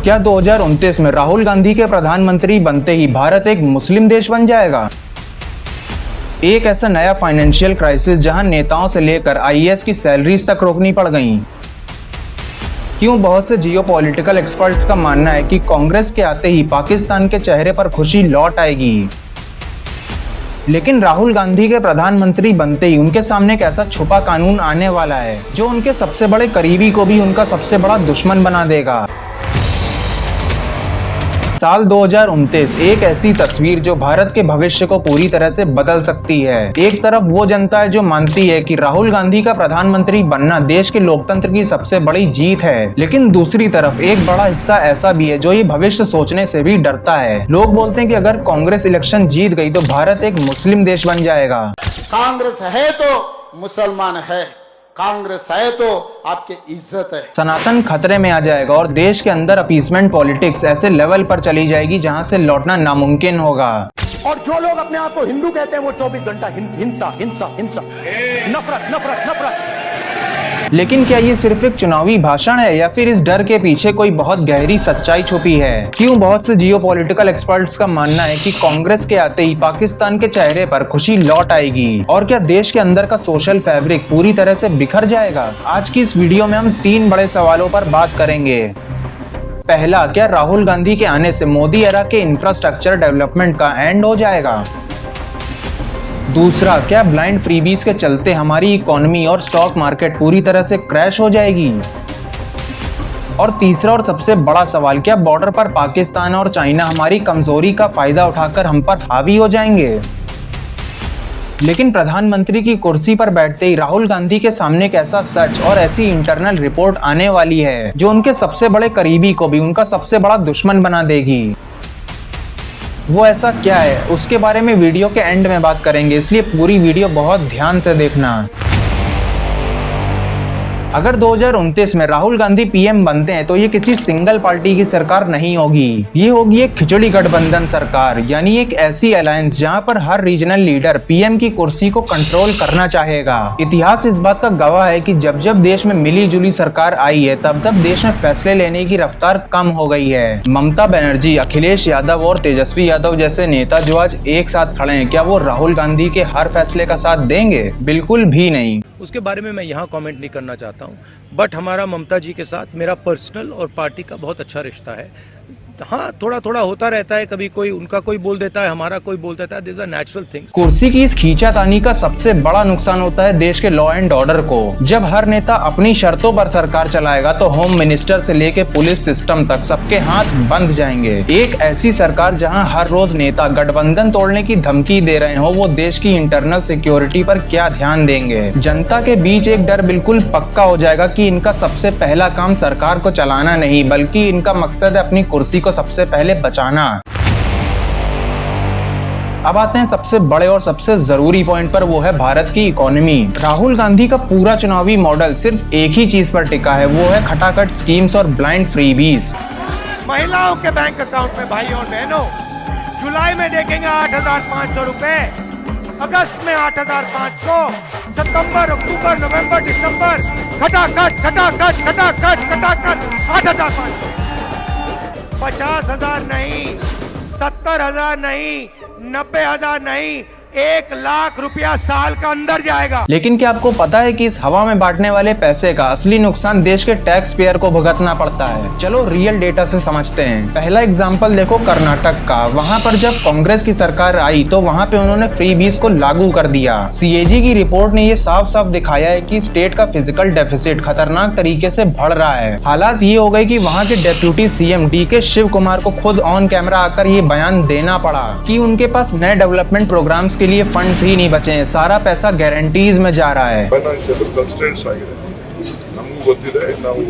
क्या 2029 में राहुल गांधी के प्रधानमंत्री बनते ही भारत एक मुस्लिम देश बन जाएगा? एक ऐसा नया फाइनेंशियल क्राइसिस जहां नेताओं से लेकर आईएएस की सैलरीज तक रोकनी पड़ गईं। क्यों बहुत से जियोपॉलिटिकल एक्सपर्ट्स का मानना है कि कांग्रेस के आते ही पाकिस्तान के चेहरे पर खुशी लौट आएगी। लेकिन राहुल गांधी के प्रधानमंत्री बनते ही उनके सामने एक ऐसा छुपा कानून आने वाला है जो उनके सबसे बड़े करीबी को भी उनका सबसे बड़ा दुश्मन बना देगा। साल 2029 एक ऐसी तस्वीर जो भारत के भविष्य को पूरी तरह से बदल सकती है। एक तरफ वो जनता है जो मानती है कि राहुल गांधी का प्रधानमंत्री बनना देश के लोकतंत्र की सबसे बड़ी जीत है, लेकिन दूसरी तरफ एक बड़ा हिस्सा ऐसा भी है जो ये भविष्य सोचने से भी डरता है। लोग बोलते हैं कि अगर कांग्रेस इलेक्शन जीत गई तो भारत एक मुस्लिम देश बन जाएगा। कांग्रेस है तो मुसलमान है, कांग्रेस है तो आपकी इज्जत है। सनातन खतरे में आ जाएगा और देश के अंदर अपीसमेंट पॉलिटिक्स ऐसे लेवल पर चली जाएगी जहां से लौटना नामुमकिन होगा। और जो लोग अपने आप को हिंदू कहते हैं वो 24 घंटा हिंसा हिंसा हिंसा, नफरत नफरत नफरत। लेकिन क्या ये सिर्फ एक चुनावी भाषण है या फिर इस डर के पीछे कोई बहुत गहरी सच्चाई छुपी है? क्यों बहुत से जियोपॉलिटिकल एक्सपर्ट्स का मानना है कि कांग्रेस के आते ही पाकिस्तान के चेहरे पर खुशी लौट आएगी? और क्या देश के अंदर का सोशल फैब्रिक पूरी तरह से बिखर जाएगा? आज की इस वीडियो में हम 3 बड़े सवालों पर बात करेंगे। पहला, क्या राहुल गांधी के आने से मोदी एरा के इंफ्रास्ट्रक्चर डेवलपमेंट का एंड हो जाएगा? दूसरा, क्या ब्लाइंड फ्रीबीज के चलते हमारी इकोनॉमी और स्टॉक मार्केट पूरी तरह से क्रैश हो जाएगी? और तीसरा और सबसे बड़ा सवाल, क्या बॉर्डर पर पाकिस्तान और चाइना हमारी कमजोरी का फायदा उठाकर हम पर हावी हो जाएंगे? लेकिन प्रधानमंत्री की कुर्सी पर बैठते ही राहुल गांधी के सामने एक ऐसा सच और ऐसी इंटरनल रिपोर्ट आने वाली है जो उनके सबसे बड़े करीबी को भी उनका सबसे बड़ा दुश्मन बना देगी। वो ऐसा क्या है उसके बारे में वीडियो के एंड में बात करेंगे, इसलिए पूरी वीडियो बहुत ध्यान से देखना। अगर 2029 में राहुल गांधी पीएम बनते हैं तो ये किसी सिंगल पार्टी की सरकार नहीं होगी, ये होगी एक खिचड़ी गठबंधन सरकार, यानी एक ऐसी अलायंस जहां पर हर रीजनल लीडर पीएम की कुर्सी को कंट्रोल करना चाहेगा। इतिहास इस बात का गवाह है कि जब जब देश में मिली जुली सरकार आई है तब तब देश में फैसले लेने की रफ्तार कम हो गई है। ममता बनर्जी, अखिलेश यादव और तेजस्वी यादव जैसे नेता जो आज एक साथ खड़े हैं, क्या वो राहुल गांधी के हर फैसले का साथ देंगे? बिल्कुल भी नहीं। उसके बारे में मैं यहाँ कमेंट नहीं करना चाहता हूँ, बट हमारा ममता जी के साथ मेरा पर्सनल और पार्टी का बहुत अच्छा रिश्ता है। हाँ, थोड़ा थोड़ा होता रहता है, कभी कोई उनका कोई बोल देता है, हमारा कोई बोल देता है, दिस आर नेचुरल थिंग्स। कुर्सी की इस खींचातानी का सबसे बड़ा नुकसान होता है देश के लॉ एंड ऑर्डर को। जब हर नेता अपनी शर्तों पर सरकार चलाएगा तो होम मिनिस्टर से लेके पुलिस सिस्टम तक सबके हाथ बंद जाएंगे। एक ऐसी सरकार जहां हर रोज नेता गठबंधन तोड़ने की धमकी दे रहे हो, वो देश की इंटरनल सिक्योरिटी पर क्या ध्यान देंगे? जनता के बीच एक डर बिल्कुल पक्का हो जाएगा कि इनका सबसे पहला काम सरकार को चलाना नहीं, बल्कि इनका मकसद है अपनी कुर्सी को सबसे पहले बचाना। अब आते हैं सबसे बड़े और सबसे जरूरी पॉइंट पर, वो है भारत की इकोनॉमी। राहुल गांधी का पूरा चुनावी मॉडल सिर्फ एक ही चीज पर टिका है, वो है खटाखट स्कीम्स और ब्लाइंड फ्रीबीज। महिलाओं के बैंक अकाउंट में भाई और बहनों जुलाई में देखेंगे 8,500 रुपए, अगस्त में 8,500, सितंबर, अक्टूबर, नवंबर, दिसंबर खटाखट खटाखट खटाखट खटाखट 8,500। 50,000 नहीं, 70,000 नहीं, 90,000 नहीं, 1,00,000 रुपया साल का अंदर जाएगा। लेकिन क्या आपको पता है कि इस हवा में बांटने वाले पैसे का असली नुकसान देश के टैक्स पेयर को भुगतना पड़ता है? चलो रियल डेटा से समझते हैं। पहला एग्जांपल देखो कर्नाटक का। वहां पर जब कांग्रेस की सरकार आई तो वहां पे उन्होंने फ्रीबीज को लागू कर दिया। सीएजी की रिपोर्ट ने ये साफ साफ दिखाया है कि स्टेट का फिजिकल डेफिसिट खतरनाक तरीके से बढ़ रहा है। हालात ये हो गए कि वहाँ के deputy CM DK Shivakumar को खुद ऑन कैमरा आकर ये बयान देना पड़ा कि उनके पास नए डेवलपमेंट प्रोग्राम्स के लिए फंड ही नहीं बचे हैं, सारा पैसा गारंटीज में जा रहा है। ಫೈನಾನ್ಷಿಯಲ್ ಕನ್ಸ್ಟ್ರೇಂಟ್ಸ್ ಆಗಿದೆ, ನಮಗೂ ಗೊತ್ತಿದೆ, ನಾವು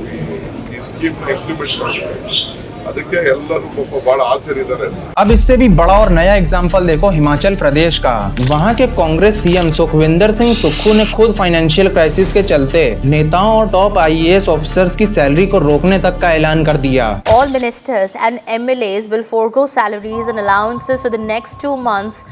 ಈ ಸ್ಕೀಮ್ ಇಂಪ್ಲಿಮೆಂಟ್ ಮಾಡ್ತೀವಿ, ಅದಕ್ಕೆ ಎಲ್ಲರೂ ಪಾಪ ಬಹಳ ಆಸೆರಿದ್ದಾರೆ। अब इससे भी बड़ा और नया एग्जांपल देखो हिमाचल प्रदेश का। वहां के कांग्रेस सीएम सुखविंदर सिंह सुक्खू ने खुद फाइनेंशियल क्राइसिस के चलते नेताओं और टॉप आईएएस ऑफिसर्स की सैलरी को रोकने तक का ऐलान कर दिया। All ministers and MLAs will forego salaries and allowances for the next 2 months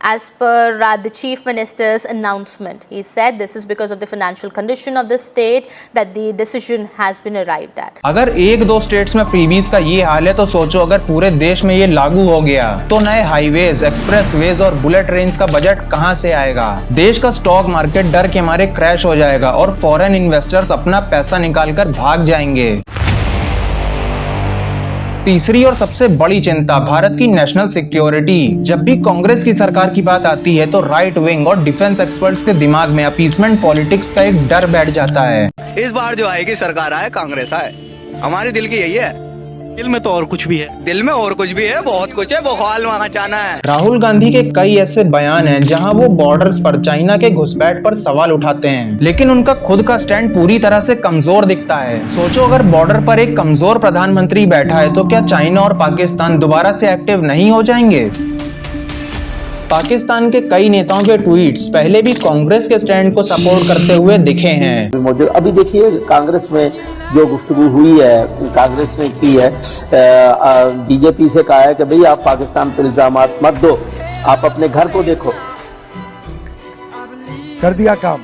As per the Chief Minister's announcement, he said this is because of the financial condition of the state that the decision has been arrived at. अगर एक दो states में freebies का ये हाल है तो सोचो अगर पूरे देश में ये लागू हो गया तो नए हाईवेज, एक्सप्रेसवेज और बुलेट ट्रेन का बजट कहां से आएगा। देश का स्टॉक मार्केट डर के मारे क्रैश हो जाएगा और फॉरेन इन्वेस्टर्स अपना पैसा निकालकर भाग जाएंगे। तीसरी और सबसे बड़ी चिंता भारत की नेशनल सिक्योरिटी। जब भी कांग्रेस की सरकार की बात आती है तो राइट विंग और डिफेंस एक्सपर्ट्स के दिमाग में अपीसमेंट पॉलिटिक्स का एक डर बैठ जाता है। इस बार जो आएगी सरकार आए, कांग्रेस आए, हमारे दिल की यही है। दिल में तो और कुछ भी है, दिल में और कुछ भी है, बहुत कुछ है, बवाल वहाँ जाना है। राहुल गांधी के कई ऐसे बयान हैं जहां वो बॉर्डर्स पर चाइना के घुसपैठ पर सवाल उठाते हैं, लेकिन उनका खुद का स्टैंड पूरी तरह से कमजोर दिखता है। सोचो अगर बॉर्डर पर एक कमजोर प्रधानमंत्री बैठा है तो क्या चाइना और पाकिस्तान दोबारा से एक्टिव नहीं हो जाएंगे। पाकिस्तान के कई नेताओं के ट्वीट्स पहले भी कांग्रेस के स्टैंड को सपोर्ट करते हुए दिखे हैं। अभी देखिए कांग्रेस में जो गुफ्तगू हुई है, कांग्रेस ने की है, बीजेपी से कहा है कि भाई आप पाकिस्तान पर इल्जामात मत दो, आप अपने घर को देखो। कर दिया काम।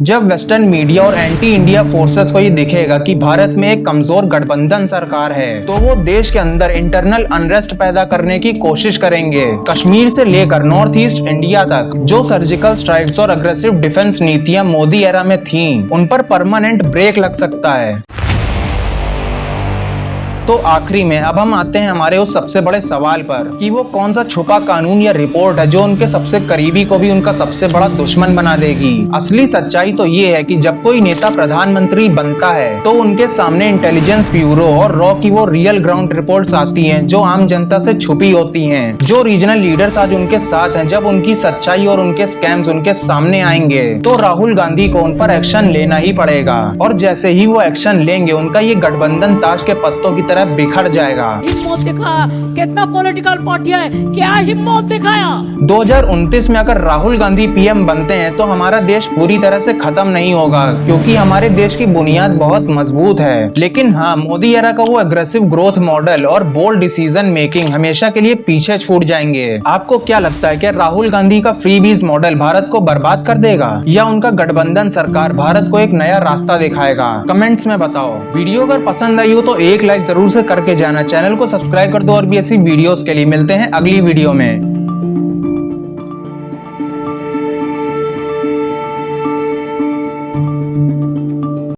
जब वेस्टर्न मीडिया और एंटी इंडिया फोर्सेस को ये दिखेगा कि भारत में एक कमजोर गठबंधन सरकार है तो वो देश के अंदर इंटरनल अनरेस्ट पैदा करने की कोशिश करेंगे। कश्मीर से लेकर नॉर्थ ईस्ट इंडिया तक जो सर्जिकल स्ट्राइक्स और अग्रेसिव डिफेंस नीतियां मोदी एरा में थीं, उन पर परमानेंट ब्रेक लग सकता है। तो आखिरी में अब हम आते हैं हमारे उस सबसे बड़े सवाल पर कि वो कौन सा छुपा कानून या रिपोर्ट है जो उनके सबसे करीबी को भी उनका सबसे बड़ा दुश्मन बना देगी। असली सच्चाई तो ये है कि जब कोई नेता प्रधानमंत्री बनता है तो उनके सामने इंटेलिजेंस ब्यूरो और रॉ की वो रियल ग्राउंड रिपोर्ट्स आती हैं जो आम जनता से छुपी होती हैं। जो रीजनल लीडर्स आज उनके साथ हैं, जब उनकी सच्चाई और उनके स्कैम्स उनके सामने आएंगे तो राहुल गांधी को उन पर एक्शन लेना ही पड़ेगा। और जैसे ही वो एक्शन लेंगे उनका ये गठबंधन ताश के पत्तों की तरह बिखर जाएगा। हिम्मत दिखाया, कितना पॉलिटिकल पार्टी है, क्या हिम्मत दिखाया। 2029 में अगर राहुल गांधी पीएम बनते हैं तो हमारा देश पूरी तरह से खत्म नहीं होगा क्योंकि हमारे देश की बुनियाद बहुत मजबूत है। लेकिन हाँ, मोदी एरा का वो एग्रेसिव ग्रोथ मॉडल और बोल्ड डिसीजन मेकिंग हमेशा के लिए पीछे छूट जाएंगे। आपको क्या लगता है कि राहुल गांधी का फ्रीबीज मॉडल भारत को बर्बाद कर देगा या उनका गठबंधन सरकार भारत को एक नया रास्ता दिखाएगा? कमेंट्स में बताओ। वीडियो अगर पसंद आई हो तो एक लाइक जरूर से करके जाना। चैनल को सब्सक्राइब कर दो और भी ऐसी वीडियोस के लिए। मिलते हैं अगली वीडियो में।